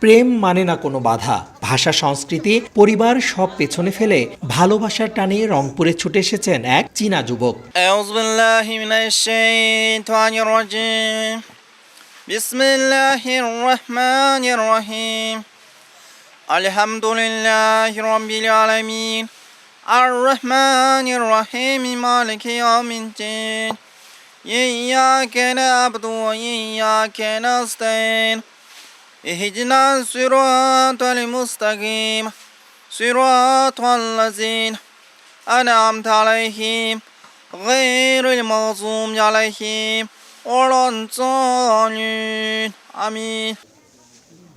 প্রেম মানে না কোনো বাধা, ভাষা, সংস্কৃতি, পরিবার সব পেছনে ফেলে ভালোবাসার টানে রংপুরে ছুটে এসেছেন এক চীনা যুবক। আউযু বিল্লাহি মিনাশ শাইতানির রাজিম। বিসমিল্লাহির রহমানির রহিম। আলহামদুলিল্লাহি রাব্বিল আলামিন। আর রহমানির রহিম মালিকি ইয়াউমিদ্দিন। ইয়্যাকা না'বুদু ওয়া ইয়্যাকা নাস্তাইন। ইহদিনাস সিরাতাল মুস্তাকিম। সিরাতাল লাযিনা আন'আমতা আলাইহিম গায়রিল মাগযুবি আলাইহিম ওয়ালাদ-দাল্লিন। আমিন।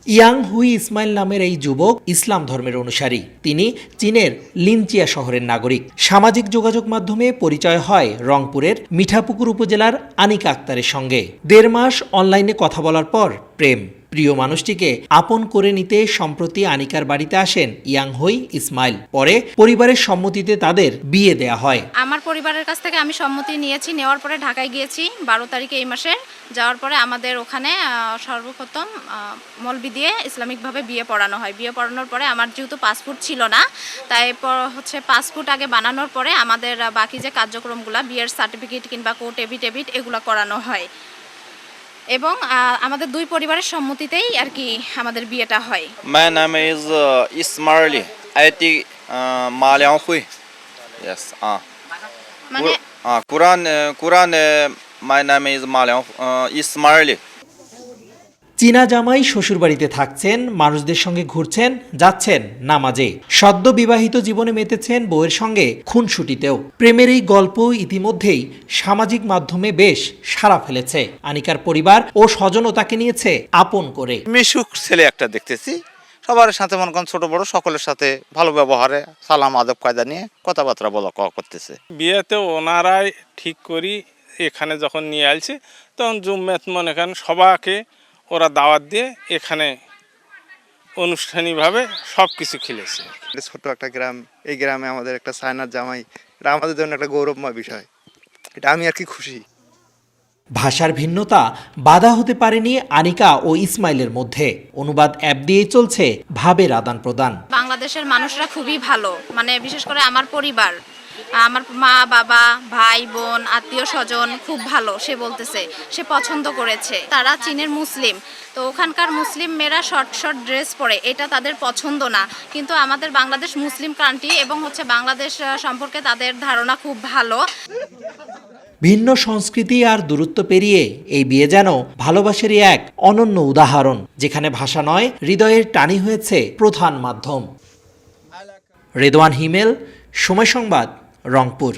ইয়াং হুই ইসমাইল নামের এই যুবক ইসলাম ধর্মের অনুসারী। তিনি চীনের লিনচিয়া শহরের নাগরিক। সামাজিক যোগাযোগ মাধ্যমে পরিচয় হয় রংপুরের মিঠাপুকুর উপজেলার আনিকা আক্তারের সঙ্গে। ১.৫ মাস অনলাইনে কথা বলার পর প্রেম। প্রিয় মানুষটিকে আপন করে নিতে সম্প্রতি আনিকার বাড়িতে আসেন ইয়াং হুই ইসমাইল। পরে পরিবারের সম্মতিতে তাদের বিয়ে দেয়া হয়। আমার পরিবারের কাছ থেকে আমি সম্মতি নিয়েছি। নেওয়ার পরে ঢাকায় গিয়েছি ১২ তারিখে এই মাসের। যাওয়ার পরে আমাদের ওখানে সর্বপ্রথম মলবি দিয়ে ইসলামিকভাবে বিয়ে পড়ানো হয়। বিয়ে পড়ানোর পরে আমার যেহেতু পাসপোর্ট ছিল না, তাই পাসপোর্ট আগে বানানোর পরে আমাদের বাকি যে কার্যক্রমগুলো, বিয়ের সার্টিফিকেট কিংবা কোর্ট এফিডেভিট এগুলো করানো হয় এবং আমাদের দুই পরিবারের সম্মতিতেই আর কি আমাদের বিয়েটা হয়। My name is Ismaili. I think Ma Liang Hui. Yes. মানে Quran. My name is Ma Liang Ismaili. চীনা জামাই শ্বশুরবাড়িতে থাকছেন, মানুষদের সঙ্গে ঘুরছেন, যাচ্ছেন নামাজে। সদ্য বিবাহিত জীবনে মেতেছেন বউয়ের সঙ্গে খুনসুটিতেও। প্রেমের এই গল্প ইতিমধ্যেই সামাজিক মাধ্যমে বেশ সাড়া ফেলেছে। আনিকার পরিবার ও স্বজনও তাকে নিয়েছে আপন করে। মিশুক ছেলে একটা দেখতেছি, সবার সাথে মনে করেন ছোট বড় সকলের সাথে ভালো ব্যবহারে সালাম আদব কায়দা নিয়ে কথাবার্তা বলা করতেছে। বিয়েতে ওনারাই ঠিক করি এখানে যখন নিয়ে আসছে, তখন জুম্মেত মনে করেন সবাইকে ওরা দাওয়াত দিয়ে এখানে অনুষ্ঠানিকভাবে সব কিছু খেলেছে। ছোট একটা গ্রাম, এই গ্রামে আমাদের একটা সায়নার জামাই, এটা আমাদের জন্য একটা গৌরবময় বিষয়। এটা আমি আর কি খুশি। ভাষার ভিন্নতা বাধা হতে পারেনি আনিকা ও ইসমাইলের মধ্যে। অনুবাদ অ্যাপ দিয়েই চলছে ভাবের আদান প্রদান। বাংলাদেশের মানুষরা খুবই ভালো, মানে বিশেষ করে আমার পরিবার, আমার মা বাবা ভাই বোন আত্মীয় স্বজন খুব ভালো। সে বলতেছে সে পছন্দ করেছে। তারা চীনের মুসলিম, তো ওখানকার মুসলিম মেয়েরা শর্ট ড্রেস পরে, এটা তাদের পছন্দ না। কিন্তু আমাদের বাংলাদেশ মুসলিম কান্ট্রি এবং বাংলাদেশ সম্পর্কে তাদের ধারণা খুব ভালো। ভিন্ন সংস্কৃতি আর দূরত্ব পেরিয়ে এই বিয়ে যেন ভালোবাসারই এক অনন্য উদাহরণ, যেখানে ভাষা নয় হৃদয়ের টানি হয়েছে প্রধান মাধ্যম। রেদওয়ান হিমেল, সময় সংবাদ, রংপুর।